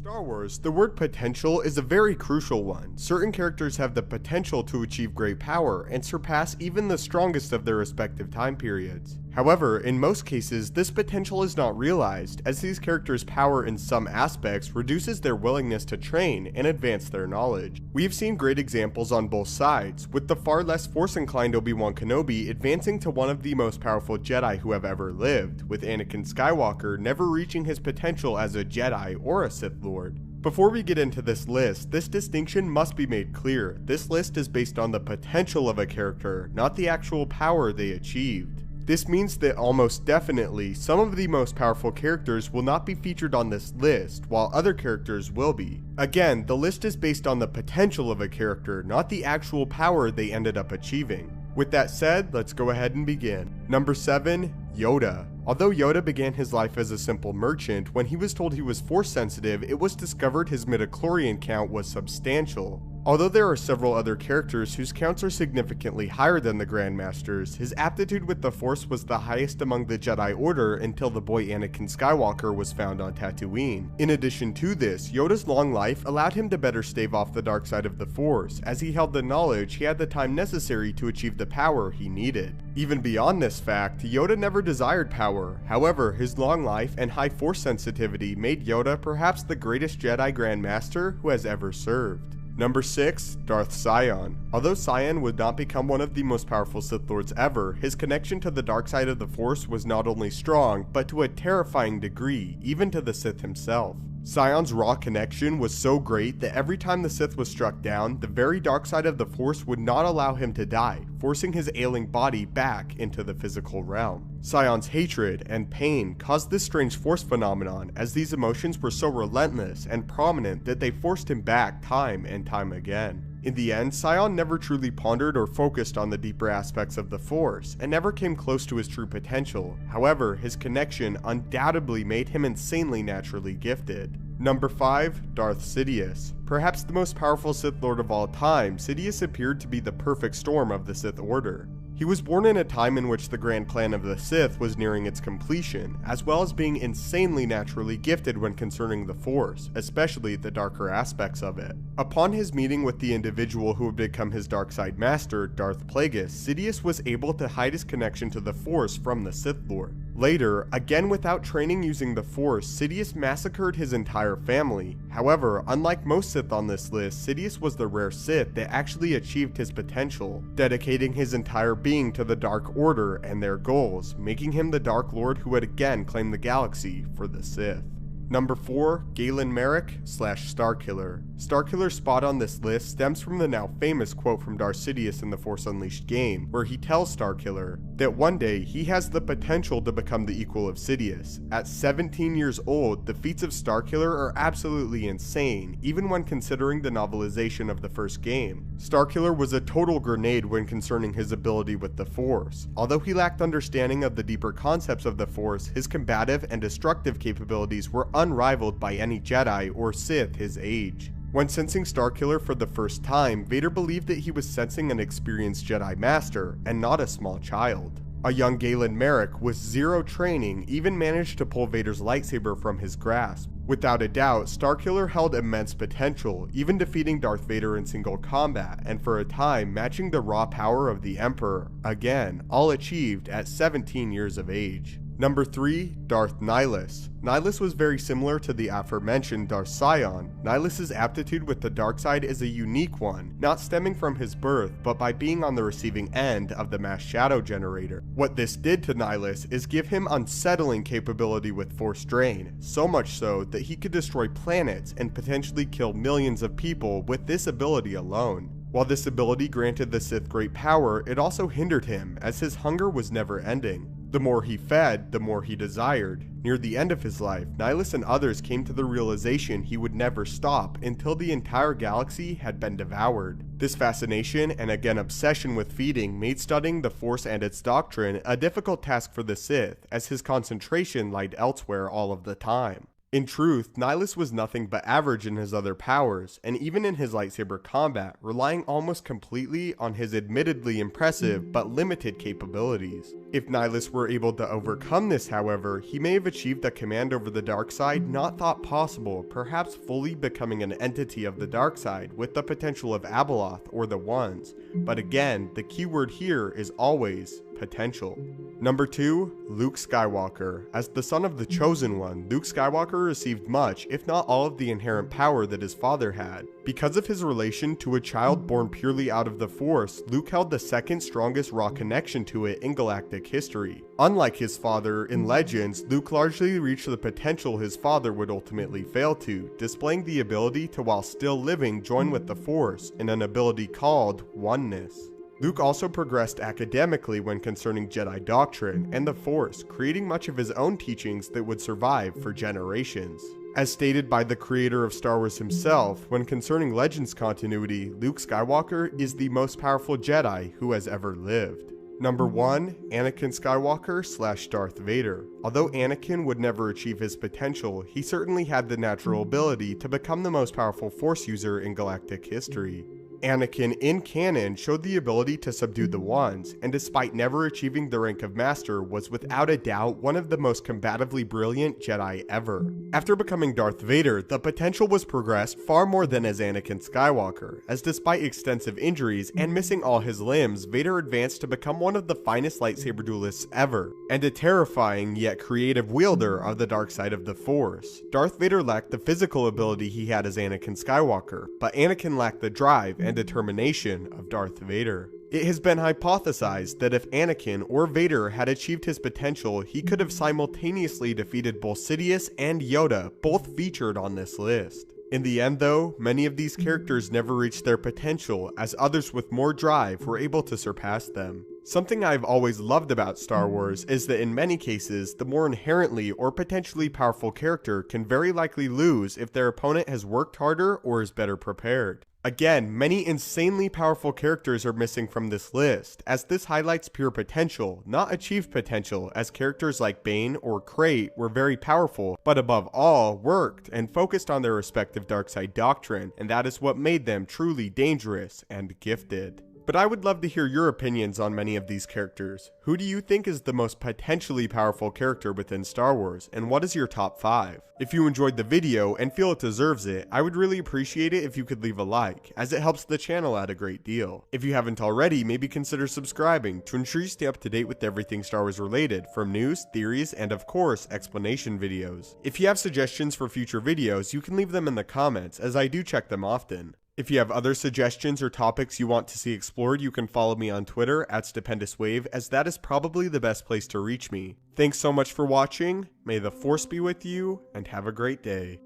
Star Wars, the word potential is a very crucial one. Certain characters have the potential to achieve great power and surpass even the strongest of their respective time periods. However, in most cases, this potential is not realized, as these characters' power in some aspects reduces their willingness to train and advance their knowledge. We have seen great examples on both sides, with the far less Force-inclined Obi-Wan Kenobi advancing to one of the most powerful Jedi who have ever lived, with Anakin Skywalker never reaching his potential as a Jedi or a Sith Lord. Before we get into this list, this distinction must be made clear. This list is based on the potential of a character, not the actual power they achieved. This means that almost definitely, some of the most powerful characters will not be featured on this list, while other characters will be. Again, the list is based on the potential of a character, not the actual power they ended up achieving. With that said, let's go ahead and begin. Number 7, Yoda. Although Yoda began his life as a simple merchant, when he was told he was Force sensitive, it was discovered his midichlorian count was substantial. Although there are several other characters whose counts are significantly higher than the Grandmasters, his aptitude with the Force was the highest among the Jedi Order until the boy Anakin Skywalker was found on Tatooine. In addition to this, Yoda's long life allowed him to better stave off the dark side of the Force, as he held the knowledge he had the time necessary to achieve the power he needed. Even beyond this fact, Yoda never desired power. However, his long life and high Force sensitivity made Yoda perhaps the greatest Jedi Grandmaster who has ever served. Number 6, Darth Sion. Although Sion would not become one of the most powerful Sith Lords ever, his connection to the dark side of the Force was not only strong, but to a terrifying degree, even to the Sith himself. Sion's raw connection was so great that every time the Sith was struck down, the very dark side of the Force would not allow him to die, forcing his ailing body back into the physical realm. Sion's hatred and pain caused this strange Force phenomenon, as these emotions were so relentless and prominent that they forced him back time and time again. In the end, Sion never truly pondered or focused on the deeper aspects of the Force, and never came close to his true potential. However, his connection undoubtedly made him insanely naturally gifted. Number 5, Darth Sidious. Perhaps the most powerful Sith Lord of all time, Sidious appeared to be the perfect storm of the Sith Order. He was born in a time in which the grand plan of the Sith was nearing its completion, as well as being insanely naturally gifted when concerning the Force, especially the darker aspects of it. Upon his meeting with the individual who would become his dark side master, Darth Plagueis, Sidious was able to hide his connection to the Force from the Sith Lord. Later, again without training using the Force, Sidious massacred his entire family. However, unlike most Sith on this list, Sidious was the rare Sith that actually achieved his potential, dedicating his entire being to the Dark Order and their goals, making him the Dark Lord who would again claim the galaxy for the Sith. Number 4, Galen Marek / Starkiller. Starkiller's spot on this list stems from the now famous quote from Darth Sidious in the Force Unleashed game, where he tells Starkiller that one day he has the potential to become the equal of Sidious. At 17 years old, the feats of Starkiller are absolutely insane, even when considering the novelization of the first game. Starkiller was a total grenade when concerning his ability with the Force. Although he lacked understanding of the deeper concepts of the Force, his combative and destructive capabilities were unrivaled by any Jedi or Sith his age. When sensing Starkiller for the first time, Vader believed that he was sensing an experienced Jedi Master, and not a small child. A young Galen Marek, with zero training, even managed to pull Vader's lightsaber from his grasp. Without a doubt, Starkiller held immense potential, even defeating Darth Vader in single combat, and for a time matching the raw power of the Emperor, again, all achieved at 17 years of age. Number 3, Darth Nihilus. Nihilus was very similar to the aforementioned Darth Sion. Nihilus's aptitude with the dark side is a unique one, not stemming from his birth, but by being on the receiving end of the mass shadow generator. What this did to Nihilus is give him unsettling capability with Force drain, so much so that he could destroy planets and potentially kill millions of people with this ability alone. While this ability granted the Sith great power, it also hindered him, as his hunger was never ending. The more he fed, the more he desired. Near the end of his life, Nihilus and others came to the realization he would never stop until the entire galaxy had been devoured. This fascination and again obsession with feeding made studying the Force and its doctrine a difficult task for the Sith, as his concentration lied elsewhere all of the time. In truth, Nihilus was nothing but average in his other powers, and even in his lightsaber combat, relying almost completely on his admittedly impressive but limited capabilities. If Nihilus were able to overcome this, however, he may have achieved a command over the dark side not thought possible, perhaps fully becoming an entity of the dark side with the potential of Abeloth or the Ones. But again, the key word here is always potential. Number 2, Luke Skywalker. As the son of the Chosen One, Luke Skywalker received much, if not all of the inherent power that his father had. Because of his relation to a child born purely out of the Force, Luke held the second strongest raw connection to it in galactic history. Unlike his father, in Legends, Luke largely reached the potential his father would ultimately fail to, displaying the ability to, while still living, join with the Force, in an ability called Oneness. Luke also progressed academically when concerning Jedi doctrine and the Force, creating much of his own teachings that would survive for generations. As stated by the creator of Star Wars himself, when concerning Legends continuity, Luke Skywalker is the most powerful Jedi who has ever lived. Number 1, Anakin Skywalker / Darth Vader. Although Anakin would never achieve his potential, he certainly had the natural ability to become the most powerful Force user in galactic history. Anakin, in canon, showed the ability to subdue the Ones, and despite never achieving the rank of Master, was without a doubt one of the most combatively brilliant Jedi ever. After becoming Darth Vader, the potential was progressed far more than as Anakin Skywalker, as despite extensive injuries and missing all his limbs, Vader advanced to become one of the finest lightsaber duelists ever, and a terrifying yet creative wielder of the dark side of the Force. Darth Vader lacked the physical ability he had as Anakin Skywalker, but Anakin lacked the drive and determination of Darth Vader. It has been hypothesized that if Anakin or Vader had achieved his potential, he could have simultaneously defeated both Sidious and Yoda, both featured on this list. In the end though, many of these characters never reached their potential, as others with more drive were able to surpass them. Something I've always loved about Star Wars is that in many cases, the more inherently or potentially powerful character can very likely lose if their opponent has worked harder or is better prepared. Again, many insanely powerful characters are missing from this list, as this highlights pure potential, not achieved potential, as characters like Bane or Crate were very powerful, but above all, worked and focused on their respective dark side doctrine, and that is what made them truly dangerous and gifted. But I would love to hear your opinions on many of these characters. Who do you think is the most potentially powerful character within Star Wars, and what is your top 5? If you enjoyed the video and feel it deserves it, I would really appreciate it if you could leave a like, as it helps the channel out a great deal. If you haven't already, maybe consider subscribing to ensure you stay up to date with everything Star Wars related, from news, theories, and of course, explanation videos. If you have suggestions for future videos, you can leave them in the comments, as I do check them often. If you have other suggestions or topics you want to see explored, you can follow me on Twitter at @stupendouswave, as that is probably the best place to reach me. Thanks so much for watching, may the Force be with you, and have a great day.